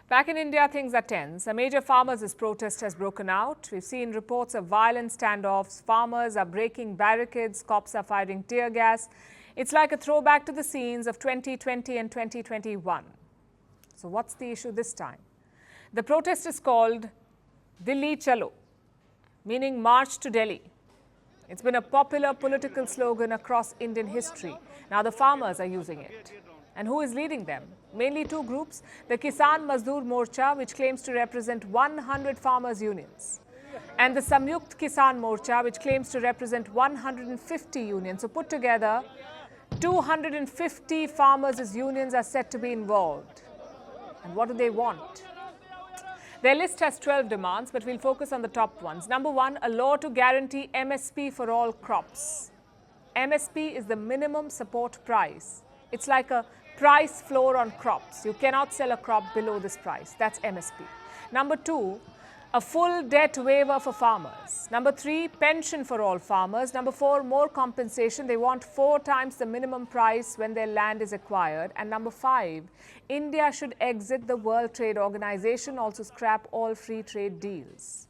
Back in India, things are tense. A major farmers' protest has broken out. We've seen reports of violent standoffs. Farmers are breaking barricades. Cops are firing tear gas. It's like a throwback to the scenes of 2020 and 2021. So what's the issue this time? The protest is called Delhi Chalo, meaning March to Delhi. It's been a popular political slogan across Indian history. Now the farmers are using it. And who is leading them? Mainly two groups, the Kisan Mazdoor Morcha, which claims to represent 100 farmers' unions, and the Samyukt Kisan Morcha, which claims to represent 150 unions. So put together, 250 farmers' unions are said to be involved. And what do they want? Their list has 12 demands, but we'll focus on the top ones. Number one, a law to guarantee MSP for all crops. MSP is the minimum support price. It's like a price floor on crops. You cannot sell a crop below this price. That's MSP. Number two, a full debt waiver for farmers. Number three, pension for all farmers. Number four, more compensation. They want 4 times the minimum price when their land is acquired. And number five, India should exit the World Trade Organization, also scrap all free trade deals.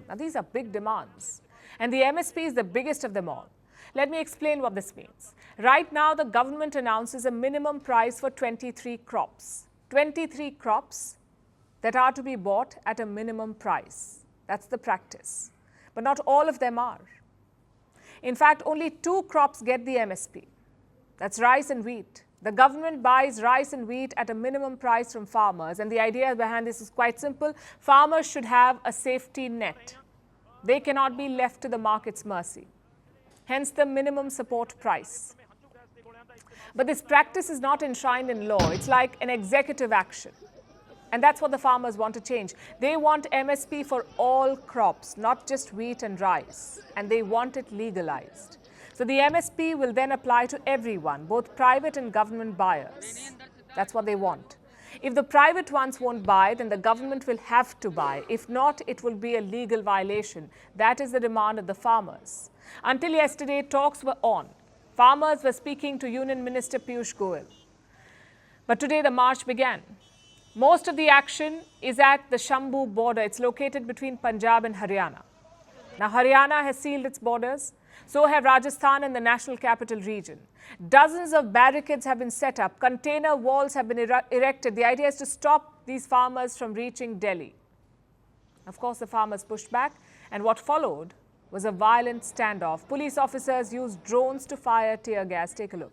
Now, these are big demands. And the MSP is the biggest of them all. Let me explain what this means. Right now, the government announces a minimum price for 23 crops. 23 crops that are to be bought at a minimum price. That's the practice. But not all of them are. In fact, only 2 crops get the MSP. That's rice and wheat. The government buys rice and wheat at a minimum price from farmers. And the idea behind this is quite simple. Farmers should have a safety net. They cannot be left to the market's mercy. Hence the minimum support price. But this practice is not enshrined in law. It's like an executive action. And that's what the farmers want to change. They want MSP for all crops, not just wheat and rice. And they want it legalized. So the MSP will then apply to everyone, both private and government buyers. That's what they want. If the private ones won't buy, then the government will have to buy. If not, it will be a legal violation. That is the demand of the farmers. Until yesterday, talks were on. Farmers were speaking to Union Minister Piyush Goyal. But today the march began. Most of the action is at the Shambhu border. It's located between Punjab and Haryana. Now Haryana has sealed its borders. So have Rajasthan and the National Capital Region. Dozens of barricades have been set up. Container walls have been erected. The idea is to stop these farmers from reaching Delhi. Of course, the farmers pushed back, and what followed was a violent standoff. Police officers used drones to fire tear gas. Take a look.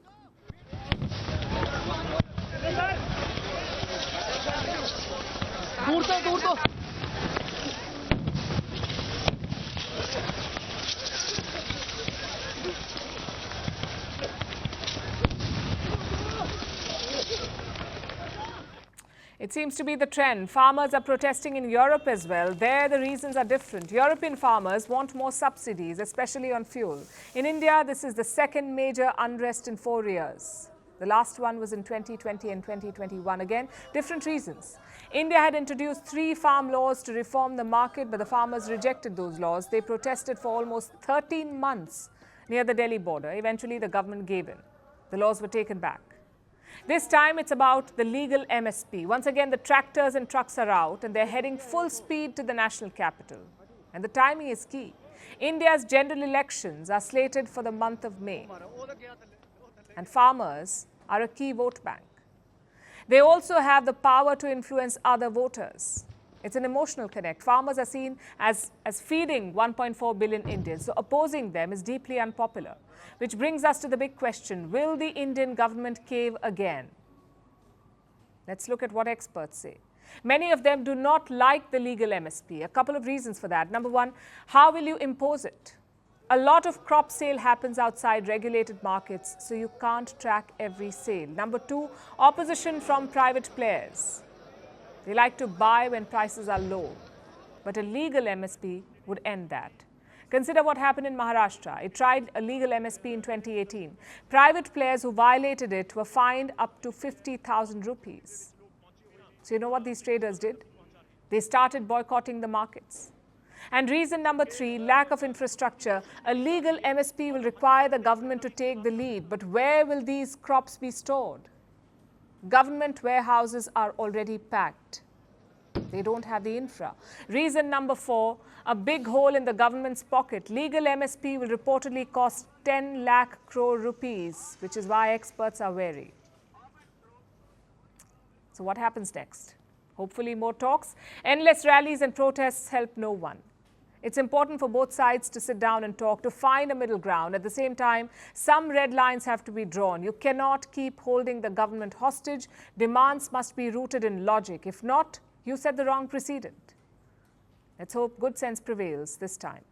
It seems to be the trend. Farmers are protesting in Europe as well. There, the reasons are different. European farmers want more subsidies, especially on fuel. In India, this is the second major unrest in 4 years. The last one was in 2020 and 2021. Again, different reasons. India had introduced 3 farm laws to reform the market, but the farmers rejected those laws. They protested for almost 13 months near the Delhi border. Eventually, the government gave in. The laws were taken back. This time, it's about the legal MSP. Once again, the tractors and trucks are out, and they're heading full speed to the national capital. And the timing is key. India's general elections are slated for the month of May. And farmers are a key vote bank. They also have the power to influence other voters. It's an emotional connect. Farmers are seen as feeding 1.4 billion Indians. So opposing them is deeply unpopular. Which brings us to the big question, will the Indian government cave again? Let's look at what experts say. Many of them do not like the legal MSP. A couple of reasons for that. Number one, how will you impose it? A lot of crop sale happens outside regulated markets, so you can't track every sale. Number two, opposition from private players. They like to buy when prices are low, but a legal MSP would end that. Consider what happened in Maharashtra. It tried a legal MSP in 2018. Private players who violated it were fined up to 50,000 rupees. So you know what these traders did? They started boycotting the markets. And reason number three, lack of infrastructure. A legal MSP will require the government to take the lead. But where will these crops be stored? Government warehouses are already packed. They don't have the infra. Reason number 4, a big hole in the government's pocket. Legal MSP will reportedly cost 10 lakh crore rupees, which is why experts are wary. So what happens next? Hopefully more talks. Endless rallies and protests help no one. It's important for both sides to sit down and talk, to find a middle ground. At the same time, some red lines have to be drawn. You cannot keep holding the government hostage. Demands must be rooted in logic. If not, you set the wrong precedent. Let's hope good sense prevails this time.